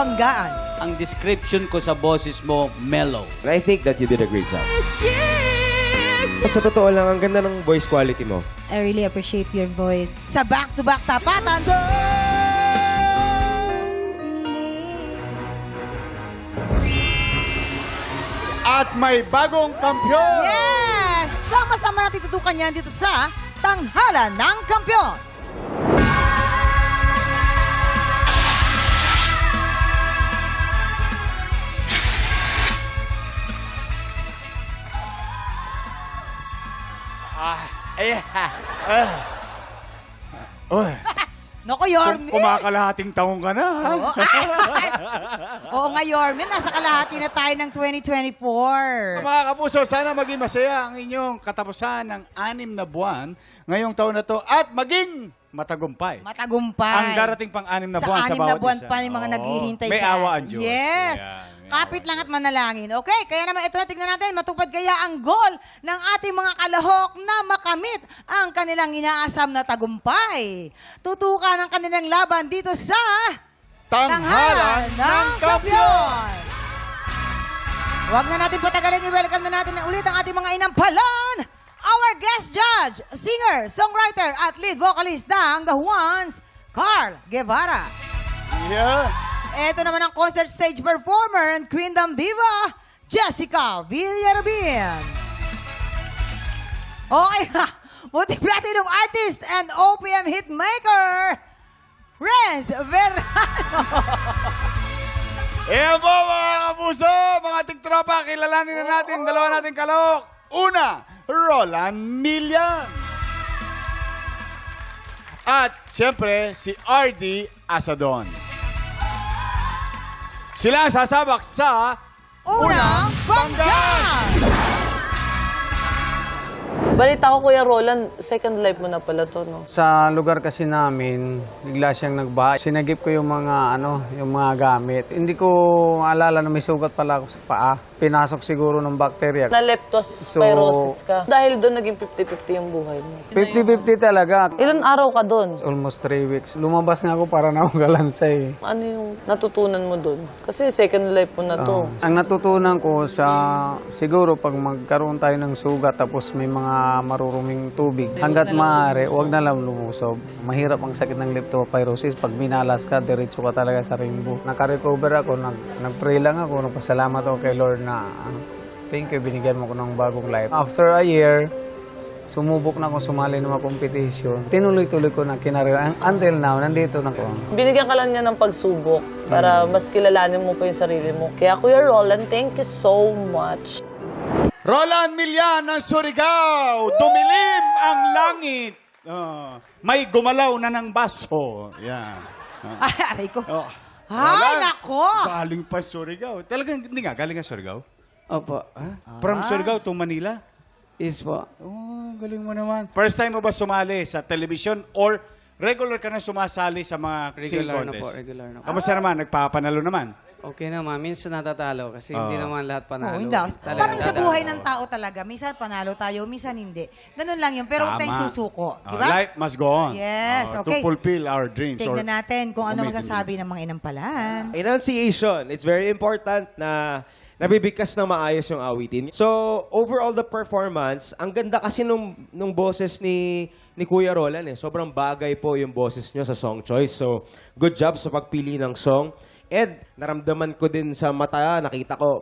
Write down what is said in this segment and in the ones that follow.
banggaan. Ang description ko sa boses mo, mellow. And I think that you did a great job. Sa totoo lang, ang ganda ng voice quality mo. I really appreciate your voice. Sa back-to-back tapatan, At may bagong kampiyon! yes! Sama-sama natin tutukan yan dito sa Tanghalan ng Kampiyon. Uy, Nako, Yorme. kumakalahating taong ka na, ha? Oo. Oo nga, Yorme. Nasa kalahati na tayo ng 2024. Mga kapuso, sana maging masaya ang inyong katapusan ng 6 na buwan ngayong taon na to at maging matagumpay. Matagumpay. Ang darating pang 6 na buwan sa 6 bawat na buwan isa. pa yung mga Oo. naghihintay May sa... awa ang Diyos. Yes. Ayan, may Kapit awa. lang at manalangin. Okay, kaya naman ito na, tignan natin, matupad kaya ang goal ng ating mga kalahok na makamit ang kanilang inaasam na tagumpay. Tutukan ang kanilang laban dito sa... Tanghalan ng Kampiyon! Huwag na natin patagalin, i-welcome na natin ulit ang ating mga inampalan. Our guest judge, singer, songwriter, at lead vocalist ng The Juans, Carl Guevara. Yeah. Ito naman ang concert stage performer and Queendom Diva, Jessica Villarubin. Okay na, multi-platinum artist and OPM hitmaker, Renz Verano. Ayan po mga kapuso, mga tiktropa, kilalanin na natin, dalawa nating kalahok. Una, Roland Milian. At siyempre, si RD Asadon. Sila ang sasabak sa Unang Banggan! Balita ko, Kuya Roland, second life mo na pala to, no? Sa lugar kasi namin, bigla siyang nagbaha. Sinagip ko yung mga yung mga gamit. Hindi ko alala na may sugat pala ako sa paa. Pinasok siguro ng bakterya. Na leptospirosis ka. Dahil doon naging 50-50 yung buhay mo. 50-50 talaga. Ilan araw ka doon? Almost 3 weeks. Lumabas nga ako para na akong galansay. Ano yung natutunan mo doon? Kasi second life mo na to. Ang natutunan ko siguro pag magkaroon tayo ng sugat tapos may mga maruruming tubig, hanggat maaari, huwag na lang lumusob. Mahirap ang sakit ng leptospirosis. Pag minalas ka, diretso ka talaga sa rainbow. Naka-recover ako, nag-pray lang ako, nagpasalamat ako kay Lord na thank you, binigyan mo ko ng bagong life. After a year, sumubok na ako sumali ng mga competition. Tinuloy-tuloy ko na kinarera. Until now, nandito na ako. Binigyan ka lang niya ng pagsubok para mas kilalanin mo pa yung sarili mo. Kaya Kuya Roland, thank you so much. Roland Milian ng Surigao. Dumilim ang langit. May gumalaw na ng baso. Yan. Ay, aray ko. Oh. Ay, Roland, nako! Galing pa Surigao. Talagang, hindi nga, galing nga Surigao? Opo. From Surigao to Manila? Is po. Oh, galing mo naman. First time mo ba sumali sa television or regular ka na sumasali sa mga singing Regular na contest? po, regular na po. Kamusta naman? Nagpapanalo naman? Okay naman. Minsan natatalo kasi hindi naman lahat panalo. Oo, hindi. Talaga, Parang sa dadaan. buhay ng tao talaga. Minsan panalo tayo, minsan hindi. Ganun lang yun. Pero huwag tayong susuko. Di ba? Life must go on. Yes, okay. To fulfill our dreams. Tignan natin kung ano amazing masasabi dreams. ng mga inampalan. Enunciation. It's very important na nabibigkas ng maayos yung awitin. So, overall the performance, ang ganda kasi nung boses ni Kuya Roland eh. Sobrang bagay po yung boses nyo sa song choice. So, good job sa pagpili ng song. And naramdaman ko din sa mata, nakita ko,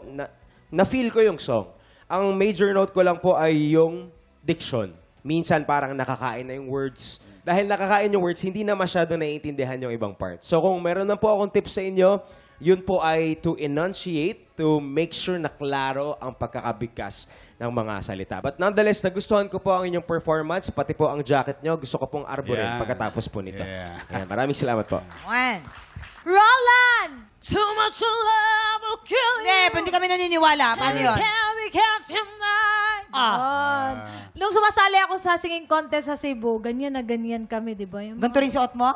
na-feel ko yung song. Ang major note ko lang po ay yung diction. Minsan parang nakakain na yung words. Dahil nakakain yung words, hindi na masyado naiintindihan yung ibang parts. So kung meron na po akong tips sa inyo, yun po ay to enunciate, to make sure na klaro ang pagkakabigkas ng mga salita. But nonetheless, nagustuhan ko po ang inyong performance, pati po ang jacket nyo. Gusto ko pong arborin Yeah. pagkatapos po nito. Yeah. Ayan, maraming salamat po. One. Roland! Too much love will kill Hindi, hindi kami naniniwala. Paano yun? Can't be kept in mind. Ah. Nung sumasali ako sa singing contest sa Cebu, ganyan na ganyan kami, di ba? Yung Ganito rin suot mo?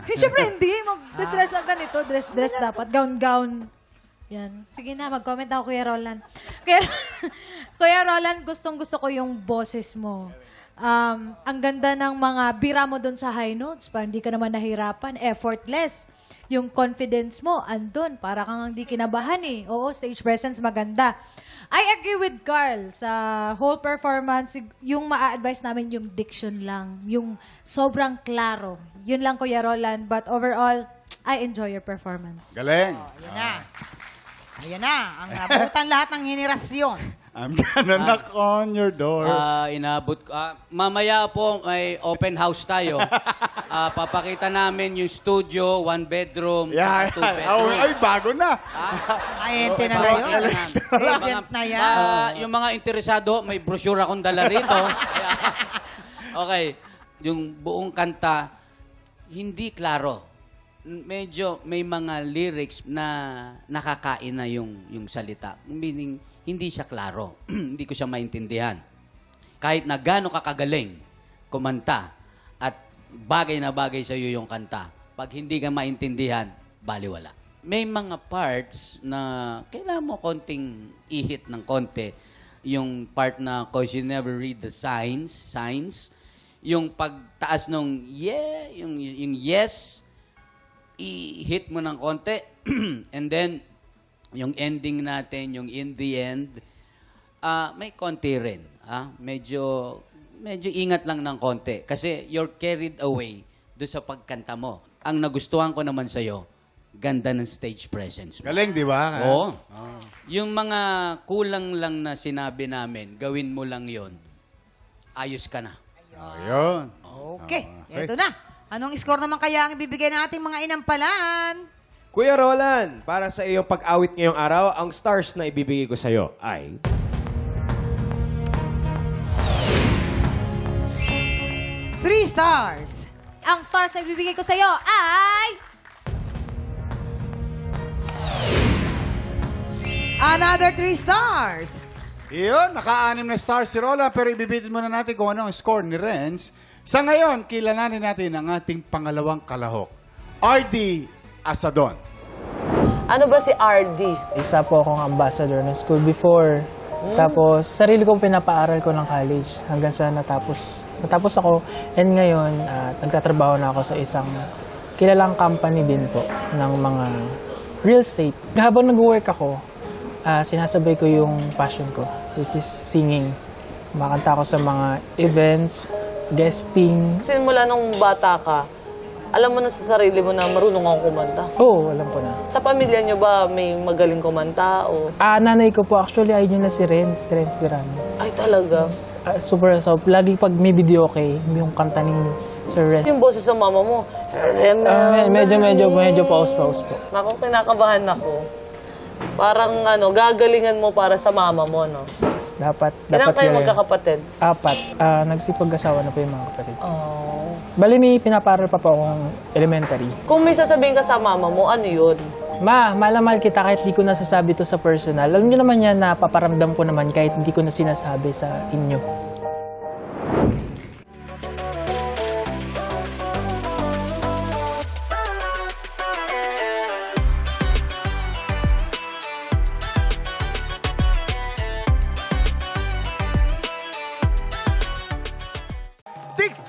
Siyempre hindi. Mag-dress ang ganito. Dress dapat. Gown. Yan. Sige na, mag-comment ako, Kuya Roland. Kuya Roland, gustong-gusto ko yung boses mo. Ang ganda ng mga bira mo doon sa high notes, parang hindi ka naman nahirapan, effortless. Yung confidence mo, andun, para kang hindi kinabahan eh. Oo, stage presence maganda. I agree with Carl sa whole performance. Yung ma-advise namin yung diction lang. Yung sobrang klaro. Yun lang, Kuya Roland. But overall, I enjoy your performance. Galing. Ayan na. Ayan na. Ang nabutan lahat ng henerasyon. I'm gonna knock on your door. Inabot ko. Mamaya po may open house tayo. Papakita namin yung studio, 1 bedroom, Yeah, saka 2 bedroom. Ay, bago na. Ayente na na yun. Agent na yan. Yung mga interesado, may brochure akong dala rito. Okay. Yung buong kanta, hindi klaro. Medyo may mga lyrics na nakakain na yung salita. Meaning, hindi siya klaro. Hindi ko siya maintindihan. Kahit na gaano ka kagaling kumanta at bagay na bagay sa iyo yung kanta, pag hindi ka maintindihan, baliwala. May mga parts na kailangan mo konting ihit ng konti. Yung part na cause you never read the signs. Yung pagtaas nung yung yes, i-hit mo ng konti. And then, yung ending natin, yung in the end, may konti rin. Medyo ingat lang ng konti. Kasi you're carried away do sa pagkanta mo. Ang nagustuhan ko naman sa'yo, ganda ng stage presence mo. Galing, di ba? Oo. Yung mga kulang lang na sinabi namin, gawin mo lang yon, ayos ka na. Ayun. Okay. Okay. Ito na. Anong score naman kaya ang ibibigay ng ating mga inampalan? Kuya Roland, para sa iyong pag-awit ngayong araw, ang stars na ibibigay ko sa'yo ay... 3 stars. Ang stars na ibibigay ko sa'yo ay... Another 3 stars. Iyon, naka-anim na star si Rola, pero ibibitin muna natin kung ano ang score ni Renz. Sa ngayon, kilalanin natin ang ating pangalawang kalahok, RD Asadon. Ano ba si RD? Isa po akong ambassador ng school before. Tapos, sarili kong pinapaaral ko ng college hanggang sa natapos ako. And ngayon, nagtatrabaho na ako sa isang kilalang company din po ng mga real estate. Habang nag-work ako, sinasabay ko yung passion ko, which is singing. Kumakanta ako sa mga events, guesting. Simula nung bata ka, alam mo na sa sarili mo na marunong akong kumanta. Oo, alam ko na. Sa pamilya niyo ba may magaling kumanta o... Nanay ko po, actually, ayun yun na si Renz Pirano. Ay, talaga? Super, so, lagi pag may video okay, yung kanta ni Sir Renz. Yung boses sa mama mo, Medyo pause po. Naku, kinakabahan ako. Parang gagalingan mo para sa mama mo, no? Dapat Ilang kayo yun. magkakapatid? 4. Nagsipag-asawa na po yung mga kapatid. Oh. Bali, may pinaparal pa po akong elementary. Kung may sasabihin ka sa mama mo, ano yun? Malamal kita kahit di ko nasasabi to sa personal. Alam niyo naman yan na paparamdam ko naman kahit hindi ko na sinasabi sa inyo.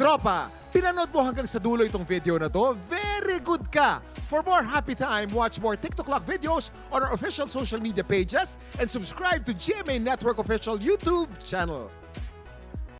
Tropa, pinanood mo hanggang sa dulo itong video na to, very good ka! For more happy time, watch more TikTok Lock videos on our official social media pages and subscribe to GMA Network official YouTube channel.